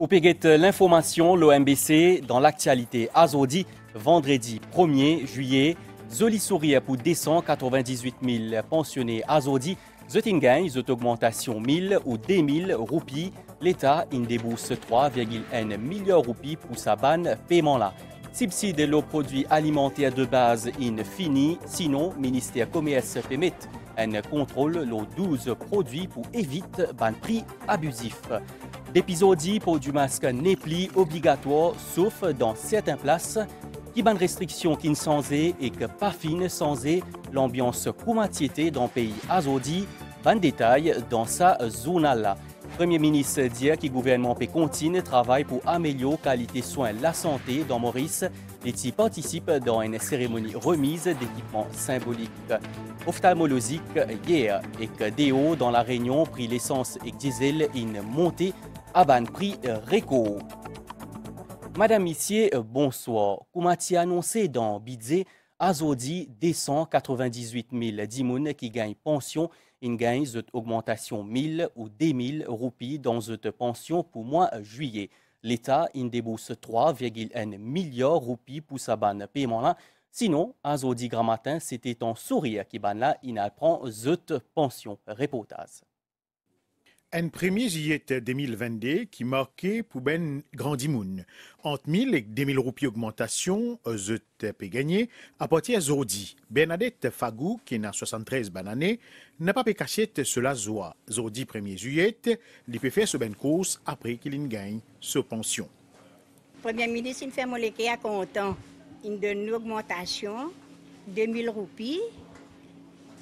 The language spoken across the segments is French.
Ou péguet l'information, l'OMBC dans l'actualité Azodi, vendredi 1er juillet, Zoli Sourire pour 298 000 pensionnés Azodi, Zotingain, zot augmentation 1000 ou 2000 roupies. L'État in débourse 3,1 milliards roupies pour sa banne paiement là. Subside l'eau produits alimentaires de base in fini, sinon ministère commerce permet un contrôle l'eau 12 produits pour éviter ban prix abusif. D'épisodie pour du masque n'est obligatoire sauf dans certaines places qui ban restrictions qui ne sans et que pas fine sans l'ambiance coumatiété dans le pays Azodi, ban détail dans sa zone là. Premier ministre dit que le gouvernement peut continuer travail pour améliorer la qualité de soins la santé dans Maurice. Les types participent dans une cérémonie remise d'équipements symboliques ophtalmologiques hier et que Déo dans la Réunion pris l'essence et diesel une montée à ban prix réco. Madame Missier, bonsoir. Koumati annoncé dans Bidze, Azodi descend 98 000 dimoun qui gagnent pension. Ils gagnent une augmentation 1000 ou 2000 roupies dans cette pension pour mois juillet. L'État débourse 3,1 milliards roupies pour sa banne paiement là. Sinon, Azodi Gramatin, c'était en sourire qui ban là, il apprend cette pension. Reportage. Un 1er juillet 2022 qui marquait pour ben grandimoun. Entre 1000 et 2000 roupies augmentation, zot peut gagner à partir d'Azodi. Bernadette Fagou, qui n'a 73 bananes, n'a pas pu cacher cela joie. Zodi 1er juillet, il peut faire ce ben course après qu'il gagne sa pension. Premier ministre, il fait mon léqué à content. Il donne une augmentation, 2000 roupies.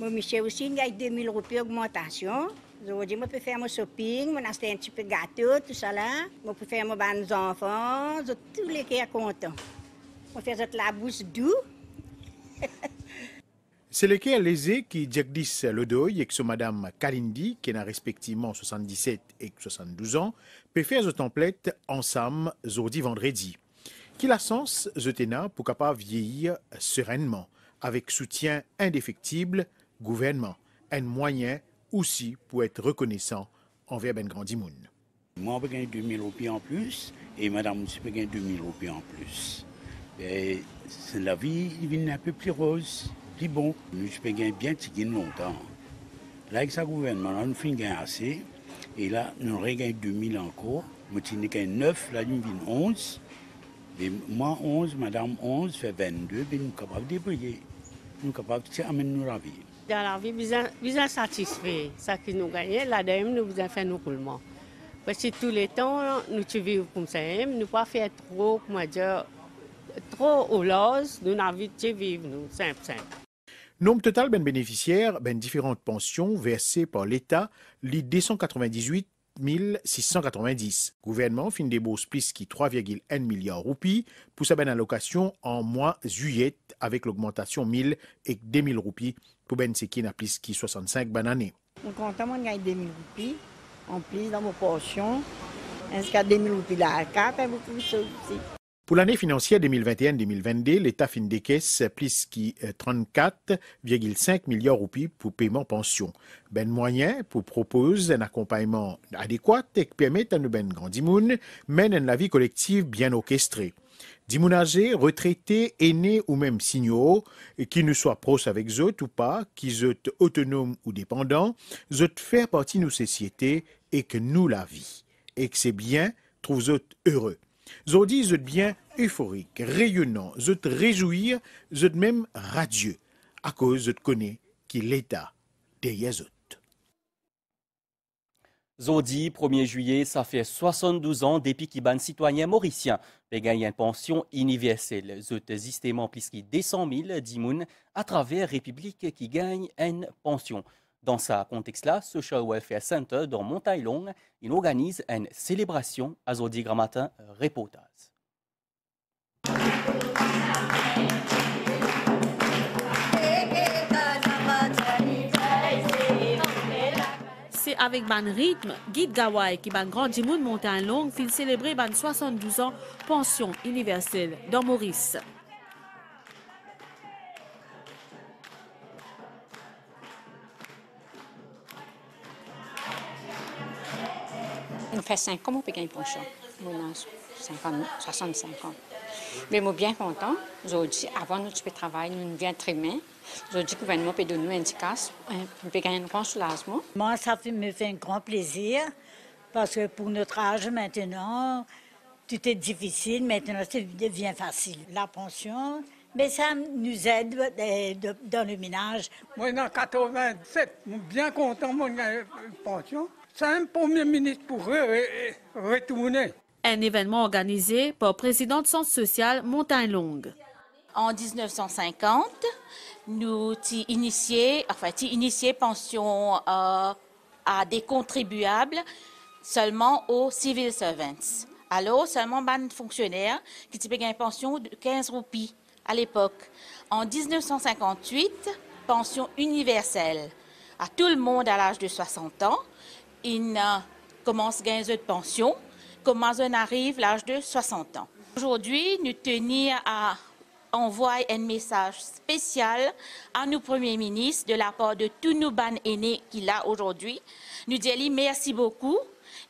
Mon Michel aussi, il gagne 2000 roupies augmentation. Aujourd'hui, je peux faire mon shopping, je acheter un petit peu de gâteau, tout ça là. Je peux faire mon bain aux enfants, tous les qui sont contents. Je fais la bouche douce. C'est le cas lésé qui Jagdis Lodoy et que madame Kalindi, qui a respectivement 77 et 72 ans, peut faire ce template ensemble aujourd'hui vendredi. Qui la sens zotena pour capable vieillir sereinement, avec soutien indéfectible, gouvernement, un moyen aussi pour être reconnaissant envers Ben Grandimoun. Moi, je peux gagner 2000 roupies en plus et madame aussi peut gagner 2000 roupies en plus. Et la vie devient un peu plus rose, plus bon. Nous, je peux gagner bien tigine longtemps. Là, avec ce gouvernement, nous finissons gagner assez. Et là, nous regagnons 2000 encore. Moi, je gagne 9, là, nous vient 11. Et moi, 11, madame 11, fait 22. Et nous sommes capables de débrouiller. Nous sommes capables d'amener nous la vie. Dans la vie, nous sommes satisfaits. Ça qui nous gagne, là, nous avons fait nos roulements. Parce que tous les temps, nous vivons comme ça. Nous ne pas faire trop, comment dire, trop au los. Nous avons envie de vivre, nous, simple. Nombre total ben bénéficiaires, ben différentes pensions versées par l'État, les 298 690. Gouvernement fin débourse plus qui 3,1 milliards roupies pour sa ben allocation en mois juillet avec l'augmentation 1000 et 2000 roupies pour ben ce qui n'a plus qui 65 bananes. Je suis content de gagner 2000 roupies en plus dans mon pension. Jusqu'à 2000 roupies là, à 4 et beaucoup aussi. Pour l'année financière 2021-2022, l'État fin décaisse plus qui 34,5 milliards roupies pour paiement pension. Ben moyen pour proposer un accompagnement adéquat et qui permet à nous ben grandimoun mener une vie collective bien orchestrée. Dimoun âgés, retraités, aînés ou même signaux, qui ne soient proches avec eux ou pas, qui soient autonomes ou dépendants, eux faire partie de nos sociétés et que nous la vie. Et que c'est bien, trouve eux heureux. Zodi, zot bien euphorique, rayonnant, zot réjouir, zot même radieux, à cause zot connaît qui l'État derrière zot. Zodi, 1er juillet, ça fait 72 ans depuis qu'il ban citoyen mauricien peut gagner une pension universelle. Zot système plus qui 200 000 dimoun à travers République qui gagne une pension. Dans ce contexte-là, Social Welfare Center dans Montagne Longue, il organise une célébration à Zodi Gramatin reportage. C'est avec ban rythme, Guide Gawai qui ban Grand Dimoun Montagne Longue fait célébrer ban 72 ans pension universelle dans Maurice. Nous faisons 5 ans, on peut gagner une pension. mon âge 65 ans. Mais je suis bien content. Aujourd'hui, avant notre travail, nous vient très bien. Aujourd'hui, le gouvernement peut donner un petit casse, nous peut gagner un grand soulagement. Moi, ça me fait un grand plaisir parce que pour notre âge maintenant, tout est difficile. Maintenant, ça devient facile. La pension, mais ça nous aide dans le ménage. Moi, en 87, je suis bien content de mon pension. C'est un premier ministre pour retourner. Un événement organisé par le président de Centre social Montagne Longue. En 1950, nous avons initié pension à des contribuables seulement aux civil servants. Alors, seulement les fonctionnaires qui avaient une pension de 15 roupies à l'époque. En 1958, pension universelle à tout le monde à l'âge de 60 ans. Ils commencent à gagner de pension. Comment on arrive à l'âge de 60 ans. Aujourd'hui, nous tenons à envoyer un message spécial à nos premiers ministres de la part de tous nos ban aînés qu'il a aujourd'hui. Nous disons merci beaucoup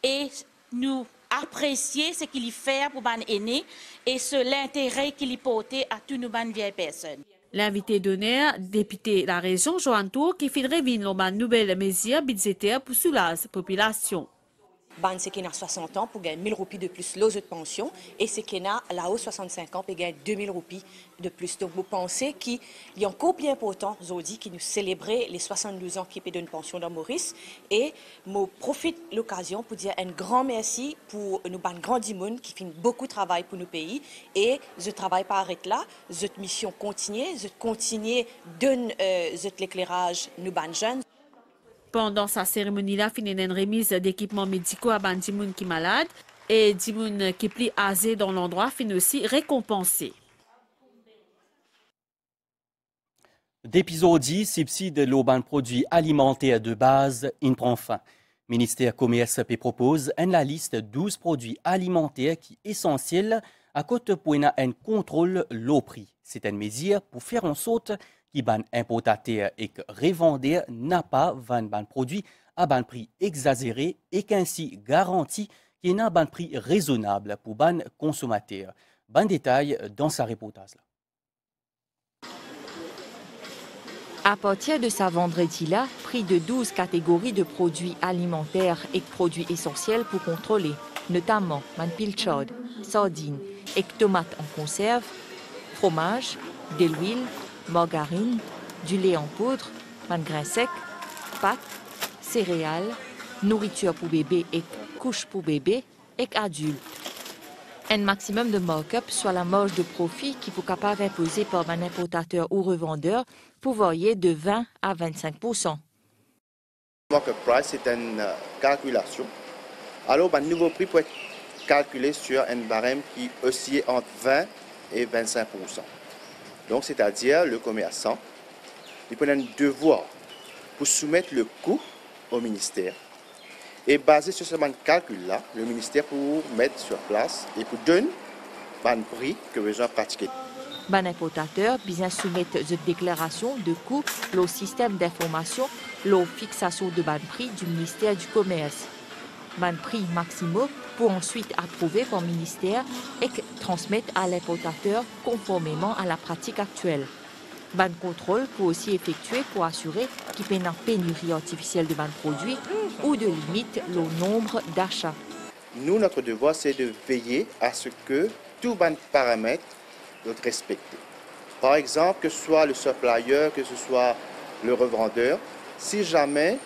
et nous apprécions ce qu'il fait pour ban aînés et l'intérêt qu'il porte à tous nos ban vieilles personnes. L'invité d'honneur, député de la région, Joan Tour, qui fait réunir une nouvelle mesure budgétaire pour soulager la population. Ban ce qui a 60 ans pour gagner 1000 roupies de plus l'autre de pension et ce qui a là-haut 65 ans pour gagner 2000 roupies de plus. Donc vous pensez qu'il y a encore bien important aujourd'hui qui nous célébrer les 72 ans qui paient une pension dans Maurice et je profite de l'occasion pour dire un grand merci pour nous ban grand dimoun qui font beaucoup de travail pour nos pays et je travaille pas arrête là, cette mission continue, je continue donne l'éclairage nous ban jeunes. Pendant sa cérémonie-là, il y a une remise d'équipements médicaux à des gens qui sont malades et des gens qui sont âgés dans l'endroit fin aussi récompensés. D'épisode subside l'auban produits alimentaires de base, il prend fin. Le ministère Commerce propose la liste de 12 produits alimentaires qui sont essentiels à côté pour un contrôle low prix. C'est une mesure pour faire en sorte qui ban importateur et que revendeur n'a pas vendre ban produit à ban prix exagéré et qu'ainsi garantit qu'il y a un ban prix raisonnable pour ban consommateur. Ban détail dans sa reportage là. À partir de ce vendredi-là, prix de 12 catégories de produits alimentaires et produits essentiels pour contrôler, notamment man pilchard, sardines et tomates en conserve, fromage, de l'huile, margarine, du lait en poudre, grains secs, pâtes, céréales, nourriture pour bébé et couches pour bébé et adultes. Un maximum de markup, soit la marge de profit qui peut capable imposer par un importateur ou revendeur, pour varier de 20 à 25%. Markup price, c'est une calculation. Alors, le nouveau prix peut être calculé sur un barème qui oscille entre 20 et 25%. Donc, c'est-à-dire le commerçant, il prend un devoir pour soumettre le coût au ministère. Et basé sur ce calcul-là, le ministère pour mettre sur place et pour donner un prix que besoin pratiquer. Les importateurs bien soumettre cette déclaration de coût au système d'information, la fixation de ban prix du ministère du Commerce. Ban prix maximum pour ensuite approuver par le ministère et transmettre à l'importateur conformément à la pratique actuelle. Ban contrôle peut aussi effectuer pour assurer qu'il n'y ait pas de pénurie artificielle de ban produits ou de limite le nombre d'achats. Nous, notre devoir, c'est de veiller à ce que tout ban paramètre soit respecté. Par exemple, que ce soit le supplier, que ce soit le revendeur, si jamais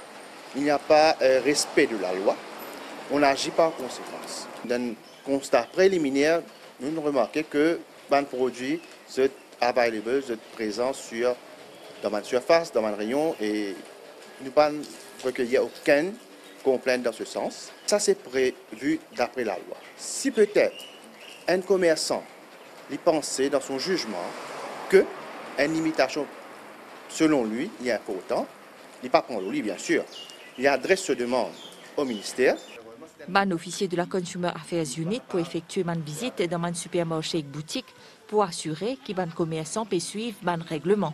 il n'y a pas respect de la loi, on n'agit pas en conséquence. Dans un constat préliminaire, nous remarquons que ban produit sont available, sont présents dans ma surface, dans mon rayon, et nous ne recueillir aucune complainte dans ce sens. Ça, c'est prévu d'après la loi. Si peut-être un commerçant il pensait dans son jugement qu'une limitation, selon lui, est importante, il ne pas prendre lui, bien sûr. Il adresse ce demande au ministère. Ban officier de la Consumer Affairs Unit pour effectuer une visite dans un supermarché et boutique pour assurer que les commerçants puissent suivre ban règlement.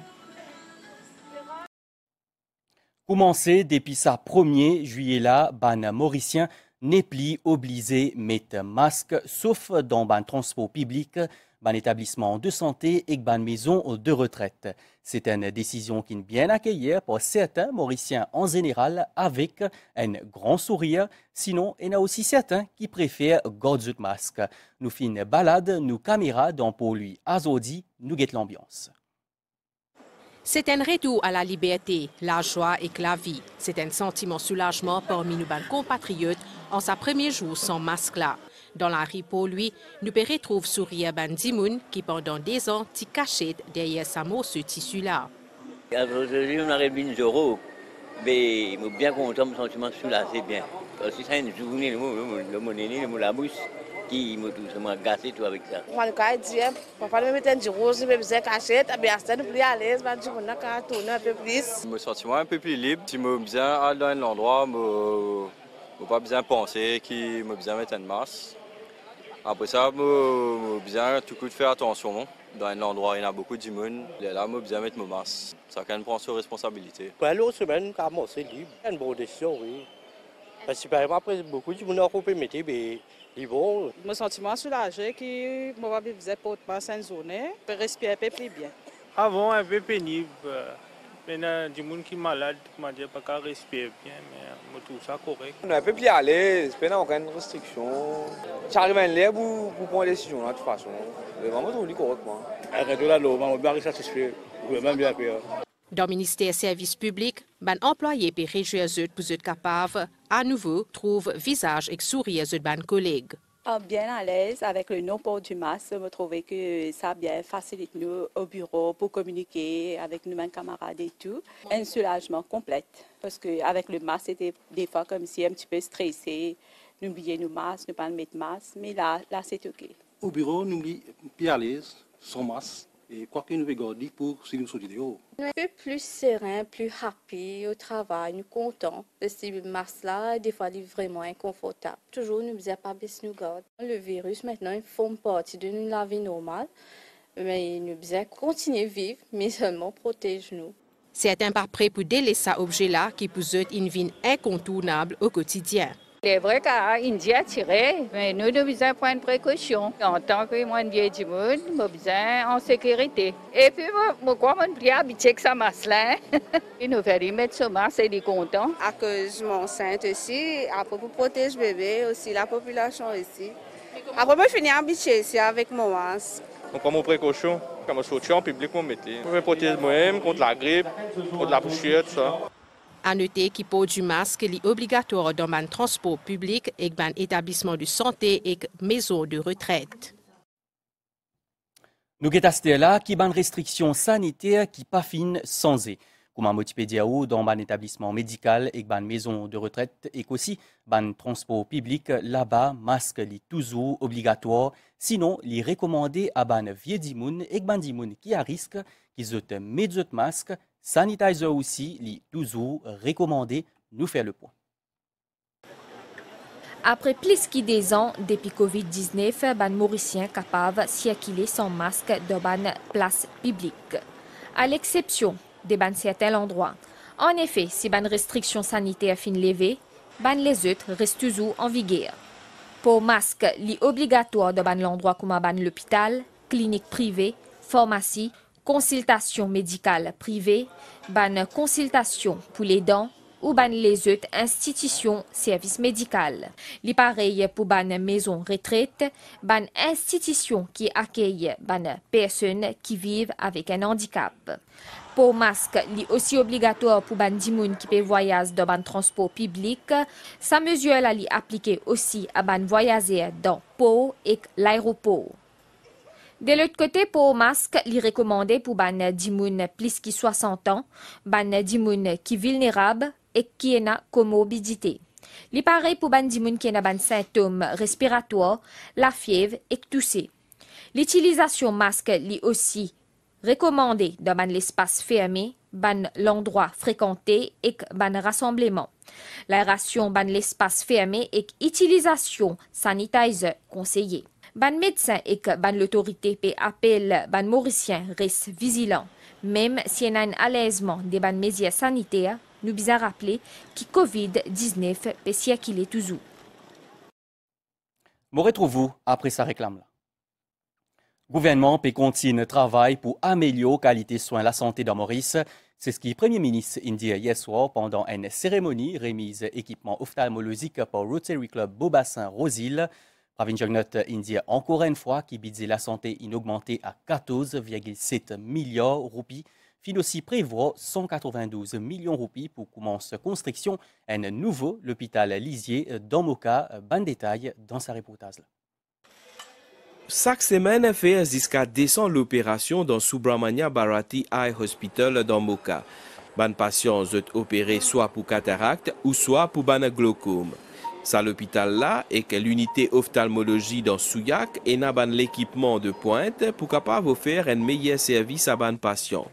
Commencé depuis sa 1er juillet là, ban mauricien n'est plus obligé de mettre masque sauf dans un transport public, un établissement de santé et une maison de retraite. C'est une décision qui est bien accueillie par certains Mauriciens en général avec un grand sourire. Sinon, il y en a aussi certains qui préfèrent garder le masque. Nous faisons une balade, nos caméras dans pour lui Azodi, nous guettons l'ambiance. C'est un retour à la liberté, la joie et la vie. C'est un sentiment de soulagement parmi nos compatriotes en sa premier jour sans masque là. Dans la rue pour lui, nous pouvons retrouver sourire Bandimoun qui pendant des ans t'y cachait derrière sa mot ce tissu-là. Aujourd'hui, on arrive une journée, mais je suis bien content, mon sentiment soulagé bien. Parce que c'est une journée, le monnaie, la bouche, qui m'a tout gâté tout avec ça. On va dire, papa me mettait une rose, je me faisais cachette, mais à ce temps, plus à l'aise, je me tourner un peu plus. Je me sens un peu plus libre, si je me bien aller dans un endroit, je ne pas bien penser, qui me bien mettre un masque. Après ça, je bien tout coup de faire attention. Dans un endroit, il y a beaucoup de monde. Là, je bien mettre mon masque. Ça quand même prend ses responsabilités. Pour l'autre semaine, carrément, c'est libre. C'est une bonne décision, oui. Parce que après, beaucoup de monde a coupé, mais c'est bon. Mon sentiment soulagé que moi, je faisais pour une journée, pour respirer un peu plus bien. Avant, un peu pénible. Maintenant, du monde qui est malade, qui m'a dit pas qu'à respirer bien, mais tout ça correct. On est un peu plus à l'aise, il n'y a aucune restriction. J'arrive à l'air pour prendre des décisions, de toute façon. C'est vraiment tout correctement. Arrêtez là, on va bien satisfait. Vraiment bien fait. Dans le ministère service public, les employés peuvent réjouir eux pour être capables, à nouveau, trouver visage et sourire de leurs collègues. Bien à l'aise avec le non-port du masque, je trouve que ça bien facilite nous au bureau pour communiquer avec nos camarades et tout. Un soulagement complet parce qu'avec le masque, c'était des fois comme si un petit peu stressé, nous oublions nos masques, ne pas mettre masque, mais là c'est OK. Au bureau, nous sommes plus à l'aise, sans masque. Et quoi que nous regardions pour suivre nos vidéos. Nous sommes plus serein, plus happy au travail, nous contents. Parce que le masque là, des fois, il est vraiment inconfortable. Toujours, nous ne faisons pas baisser nos gardes. Le virus, maintenant, il forme partie de la vie normale. Mais nous devons continuer à vivre, mais seulement protéger-nous. Certains pas prêts pour délaisser cet objet-là qui peut être une vie incontournable au quotidien. C'est vrai qu'à India tiré, mais nous devons prendre précaution. En tant que moi, vieux du monde, nous devons en sécurité. Et puis, moi, je suis habitué que ça masse là. Et nous faisons mettre ce masque et nous contents. À cause je m'enceinte aussi, après pour protéger le bébé, aussi la population ici. Après, moi, je finis habitué ici avec mon masque. On prend mon précaution, quand je sortis en public, je me protège moi-même contre la grippe, contre la poussière, tout ça. À noter qu'il port du masque est obligatoire dans un transport public et un établissement de santé et maison de retraite. Nous avons là qui ban restrictions sanitaires qui pas fin sans eux. Comme un multipédia dans un établissement médical et une maison de retraite et aussi un transport public là-bas masque est toujours obligatoire. Sinon, il est recommandé à ban vieux dimoun et ban dimoun qui a risque qu'ils ont mis de masque. Sanitizer aussi, est toujours recommandé, nous faire le point. Après plus que 2 ans depuis Covid-19, les Mauriciens sont capables de circuler sans masque dans une place publique, à l'exception de certains endroits. En effet, si les restrictions sanitaires sont levées, les autres restent toujours en vigueur. Pour masque, il est obligatoire dans l'endroit comme l'hôpital, clinique privée, pharmacie, consultation médicale privée, ban consultation pour les dents ou ban les autres institutions services médicaux. Il pareil pour ban maison retraite, ban institution qui accueille ban personnes qui vivent avec un handicap. Pour masque, il est aussi obligatoire pour ban dimoun qui peut voyager dans ban transport public. Sa mesure là est appliquée aussi à ban voyageurs dans port et l'aéroport. De l'autre côté, pour masque, il est recommandé pour ban dimoun plus de 60 ans, ban dimoun qui vulnérable et qui a comorbidité. Il est pareil pour ban dimoun qui a ban symptômes respiratoires, la fièvre et tousser. L'utilisation masque est aussi recommandée dans ban l'espace fermé, ban l'endroit fréquenté et ban rassemblement. L'aération ban l'espace fermé et utilisation sanitizer conseillée. Ban médecin et ban l'autorité peut appeler ban mauricien reste vigilant. Même s'il y a un allègement des ban mesures sanitaires, nous devons rappeler que Covid-19 peut circuler toujours. Me retrouvons après sa réclame là. Gouvernement peut continuer travail pour améliorer la qualité de soins de la santé dans Maurice. C'est ce que le Premier ministre indien hier soir pendant une cérémonie remise équipement ophtalmologique par Rotary Club Beaubassin-Rosil. Pravin Jagnat India encore une fois qui bidit la santé inaugmentée à 14,7 milliards de roupies. Fin aussi prévoit 192 millions de roupies pour commencer la construction d'un nouveau hôpital Lisier dans Moka. Ban détail dans sa reportage. Chaque semaine fait jusqu'à 200 l'opération dans Subramania Bharati Eye Hospital dans Moka. Ban patients sont opérés soit pour cataracte ou soit pour ban glaucome. Ça l'hôpital là et que l'unité ophtalmologie dans Souillac et n'a ban l'équipement de pointe pour capable offrir un meilleur service à ban patients.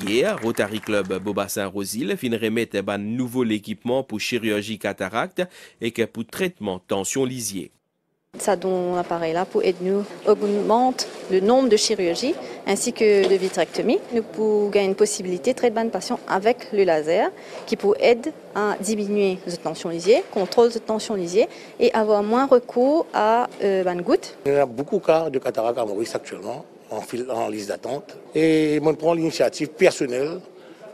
Hier, Rotary Club Beaubassin-Rosil fin remettre ban nouveau l'équipement pour chirurgie cataracte et que pour traitement tension lisier. Ça donne l'appareil là pour aider nous augmente le nombre de chirurgies ainsi que de vitrectomie. Nous pouvons gagner une possibilité de traiter de patients avec le laser qui peut aider à diminuer la tension lisier, contrôle de tension lisier et avoir moins recours à une goutte. Il y a beaucoup de cas de cataracte à Maurice actuellement en liste d'attente et on prend l'initiative personnelle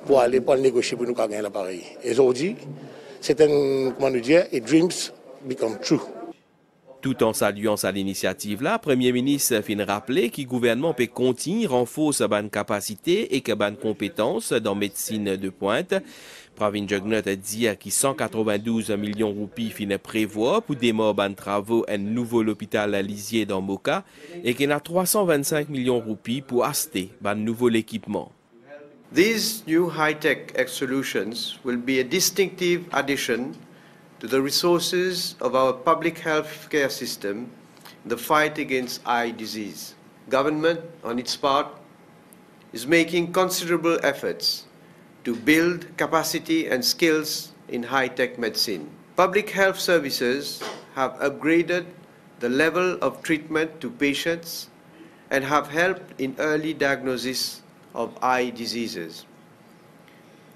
pour aller négocier pour nous gagner l'appareil. Et aujourd'hui, c'est un dreams become true. Tout en saluant sa l'initiative là, Premier ministre fin rappeler que le gouvernement peut continuer renforcer sa capacité et que ban compétences dans la médecine de pointe. Pravin Jagnat a dit que 192 millions de roupies fin prévoit pour démarrer ban travaux un nouveau hôpital à Lisier dans Moka et qu'il y a 325 millions de roupies pour acheter ban nouveau équipement. These new high-tech solutions will be a distinctive addition to the resources of our public health care system in the fight against eye disease. Government, on its part, is making considerable efforts to build capacity and skills in high-tech medicine. Public health services have upgraded the level of treatment to patients and have helped in early diagnosis of eye diseases.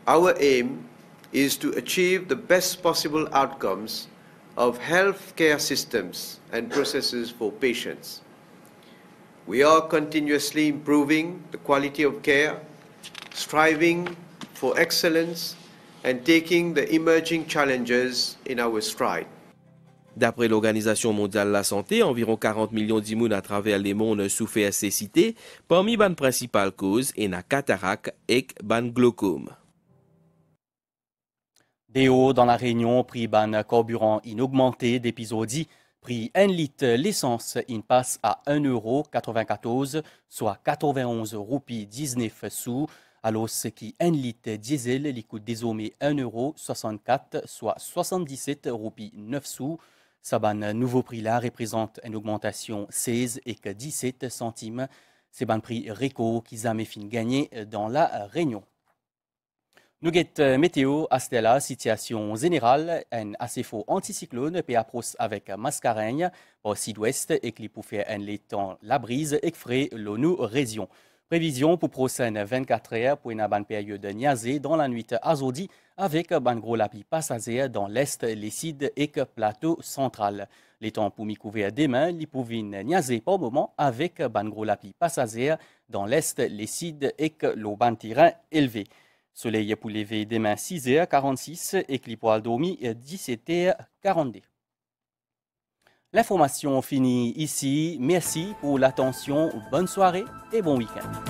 Our aim is to achieve the best possible outcomes of healthcare systems and processes for patients. We are continuously improving the quality of care, striving for excellence, and taking the emerging challenges in our stride. D'après l'Organisation mondiale de la santé, environ 40 millions d'immunes à travers les mondes souffrent cécité. Parmi les principales causes, il y a cataracte et glaucome. Déo dans la Réunion, prix ban carburant inaugmenté d'épisodie, prix 1 litre l'essence in passe à 1,94 €, soit 91 roupies 19 sous, alors ce qui 1 litre diesel lui coûte désormais 1,64 €, soit 77 roupies 9 sous. Ce nouveau prix-là représente une augmentation 16,17 centimes. C'est un prix réco qui jamais fin gagné dans la Réunion. Nous avons météo à Stella, situation générale, un assez fort anticyclone peut approcher avec Mascareigne au sud-ouest et qui peut faire un temps la brise et frais l'ONU région. Prévision pour prochaine 24 heures pour une bonne période niaisée dans la nuit à aujourd'hui avec un gros lapis passager dans l'est, les sud et plateau central. Les temps pour m'y couvrir demain, les pouvines niaiser par moment avec un gros lapis passager dans l'est, les sud et le ban terrain élevé. Soleil pour lever demain 6h46 et clipoil dormi 17h42. L'information finit ici. Merci pour l'attention. Bonne soirée et bon week-end.